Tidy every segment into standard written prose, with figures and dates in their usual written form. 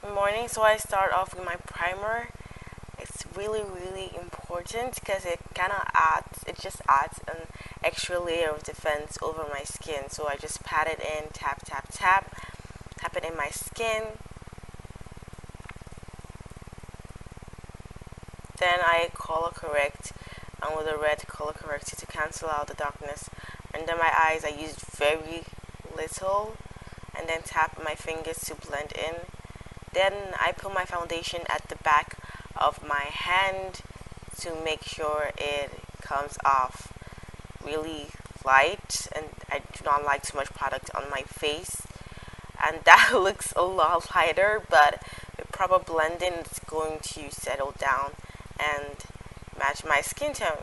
Morning, so I start off with my primer. It's really important because it just adds an extra layer of defense over my skin. So I just pat it in, tap it in my skin. Then I color correct with a red color corrector to cancel out the darkness. Under my eyes, I used very little, and then tap my fingers to blend in. Then I put my foundation at the back of my hand to make sure it comes off really light, and I do not like too much product on my face, and that looks a lot lighter, but with proper blending it's going to settle down and match my skin tone.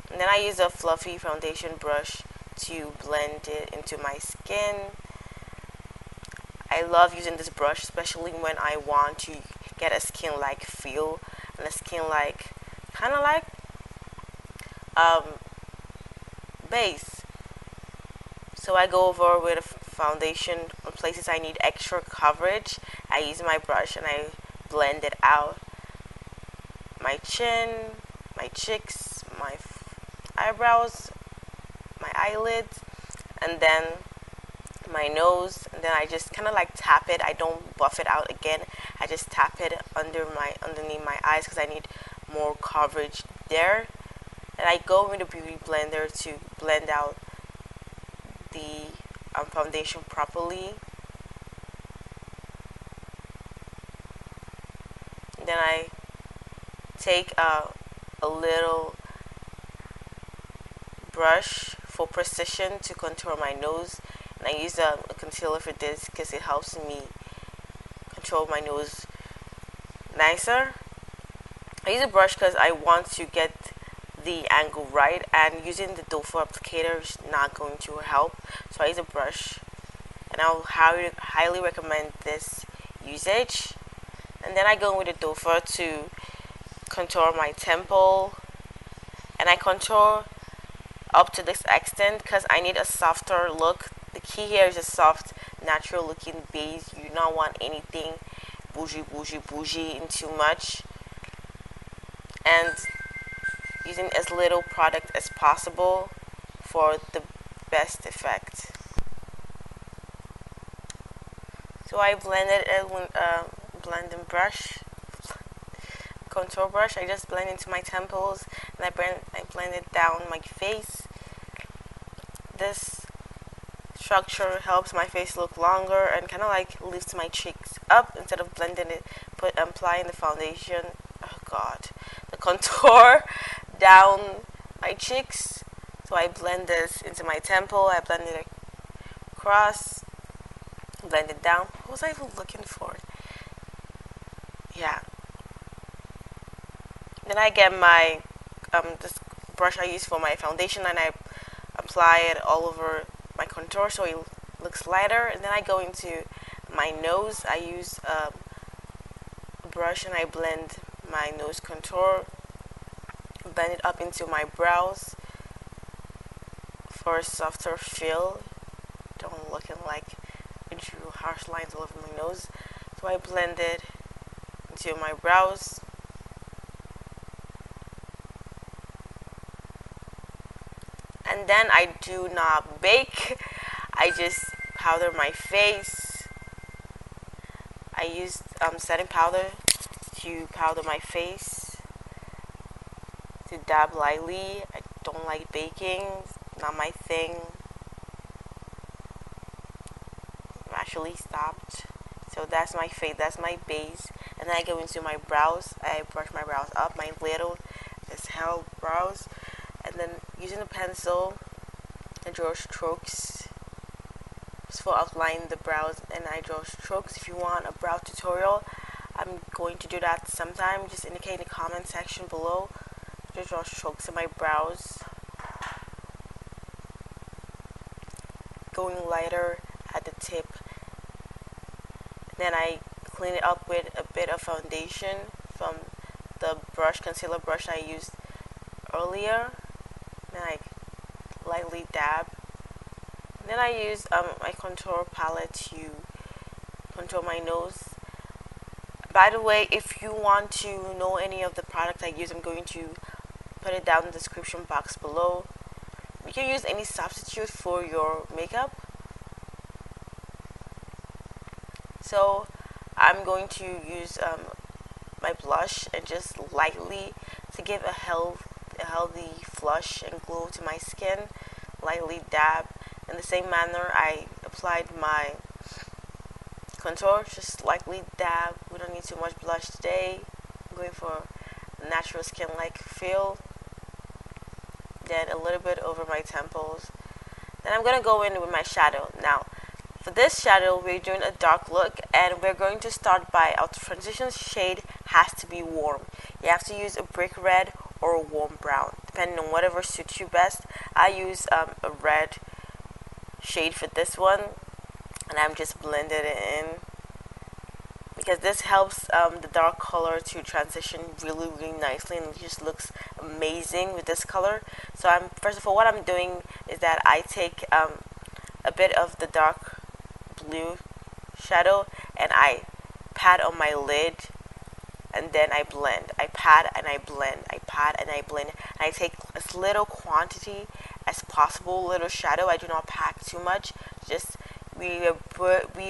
And then I use a fluffy foundation brush to blend it into my skin. I love using this brush, especially when I want to get a skin-like feel and a skin-like, kind of like um, base. So I go over with a foundation on places I need extra coverage. I use my brush and I blend it out. My chin, my cheeks, my eyebrows, my eyelids, and then my nose, and then I just kind of like tap it. I don't buff it out again. I just tap it underneath my eyes because I need more coverage there. And I go with a beauty blender to blend out the foundation properly. And then I take a little brush for precision to contour my nose, and I use a concealer for this because it helps me control my nose nicer. I use a brush because I want to get the angle right, and using the doe foot applicator is not going to help, so I use a brush, and I'll highly recommend this usage. And then I go with the doe foot to contour my temple, and I contour up to this extent because I need a softer look. The key here is a soft, natural looking base. You do not want anything bougie in too much, and using as little product as possible for the best effect. So I blended it with a blending brush, contour brush. I just blend into my temples, and I blend it down my face. This structure helps my face look longer and kind of like lifts my cheeks up instead of blending it, applying the foundation, oh god, the contour down my cheeks. So I blend this into my temple, I blend it across, blend it down. What was I even looking for? Yeah. Then I get my this brush I use for my foundation, and I apply it all over my contour so it looks lighter. And then I go into my nose. I use a brush and I blend my nose contour, blend it up into my brows for a softer feel. Don't looking like I drew harsh lines all over my nose. So I blend it into my brows. And then I do not bake. I just powder my face. I used setting powder to powder my face, to dab lightly. I don't like baking, not my thing. I actually stopped. So that's my face, that's my base. And then I go into my brows. I brush my brows up, my little as hell brows. And then using a pencil, I draw strokes just for outlining the brows, and I draw strokes. If you want a brow tutorial, I'm going to do that sometime. Just indicate in the comment section below. Just draw strokes in my brows, going lighter at the tip. Then I clean it up with a bit of foundation from the concealer brush I used earlier. Then I lightly dab. Then I use my contour palette to contour my nose. By the way, if you want to know any of the products I use, I'm going to put it down in the description box below. You can use any substitute for your makeup. So I'm going to use my blush and just lightly to give a healthy flush and glow to my skin. Lightly dab. In the same manner I applied my contour, just lightly dab. We don't need too much blush today. I'm going for a natural skin like feel. Then a little bit over my temples. Then I'm gonna go in with my shadow. Now for this shadow we're doing a dark look, and we're going to start by our transition shade has to be warm. You have to use a brick red or a warm brown, depending on whatever suits you best. I use a red shade for this one, and I'm just blending it in because this helps the dark color to transition really nicely, and it just looks amazing with this color. So first of all, what I'm doing is that I take a bit of the dark blue shadow and I pat on my lid, and then I blend. I pat and I blend. I pat and I blend. And I take as little quantity as possible, little shadow. I do not pack too much. Just we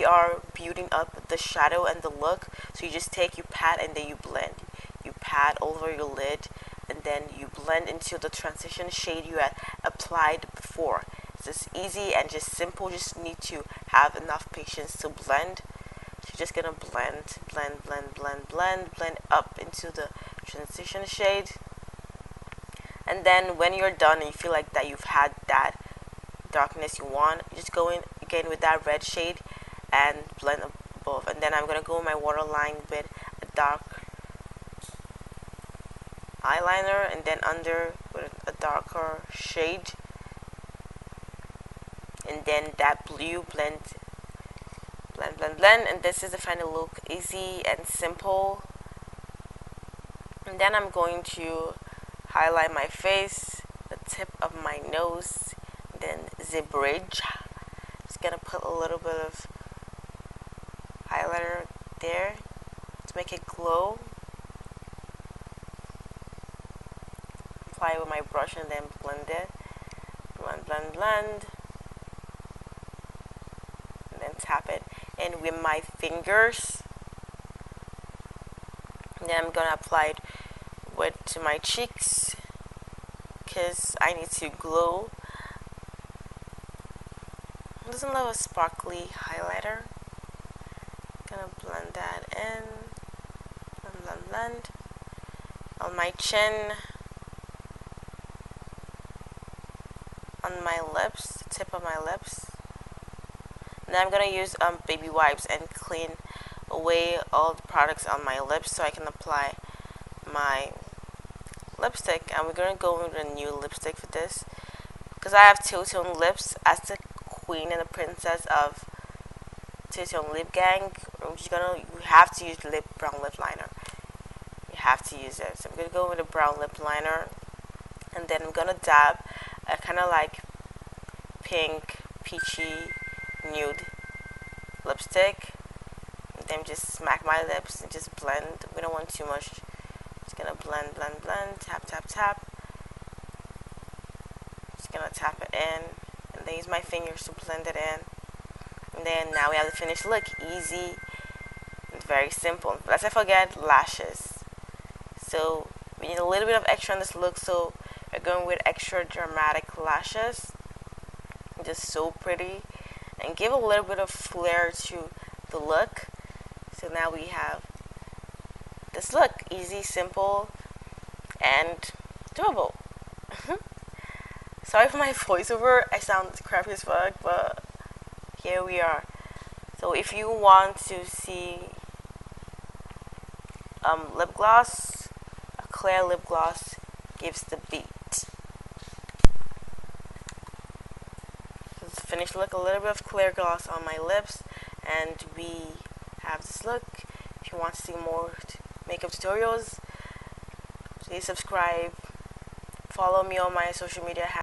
are building up the shadow and the look. So you just take, you pat, and then you blend. You pat over your lid, and then you blend into the transition shade you had applied before. It's just easy and just simple. Just need to have enough patience to blend. So you're just gonna blend up into the transition shade. And then when you're done and you feel like that you've had that darkness you want, you just go in again with that red shade and blend above. And then I'm gonna go in my waterline with a dark eyeliner, and then under with a darker shade, and then that blue blend, and this is the final look, easy and simple. And then I'm going to highlight my face, the tip of my nose, then the bridge. Just gonna put a little bit of highlighter there to make it glow. Apply it with my brush and then blend it. Blend. And then tap it in with my fingers. And then I'm gonna apply it to my cheeks because I need to glow. Who doesn't love a sparkly highlighter? Gonna blend that in. Blend. On my chin. On my lips, the tip of my lips. And then I'm gonna use baby wipes and clean away all the products on my lips so I can apply my lipstick. And we're gonna go with a new lipstick for this because I have two-tone lips. As the queen and the princess of two-tone lip gang, you have to use brown lip liner. You have to use it. So I'm gonna go with a brown lip liner, and then I'm gonna dab a kind of like pink, peachy, nude lipstick. And then just smack my lips and just blend. We don't want too much. Just gonna blend. Tap. Just gonna tap it in, and then use my fingers to blend it in. And then now we have the finished look. Easy and very simple. Let's not forget lashes. So we need a little bit of extra on this look, so we're going with extra dramatic lashes. Just so pretty, and give a little bit of flair to the look. So now we have this look, easy, simple, and doable. Sorry for my voiceover, I sound crappy as fuck, but here we are. So if you want to see lip gloss, a clear lip gloss gives the beat. Let's finish look, a little bit of clear gloss on my lips, and we have this look. If you want to see more makeup tutorials, please subscribe, follow me on my social media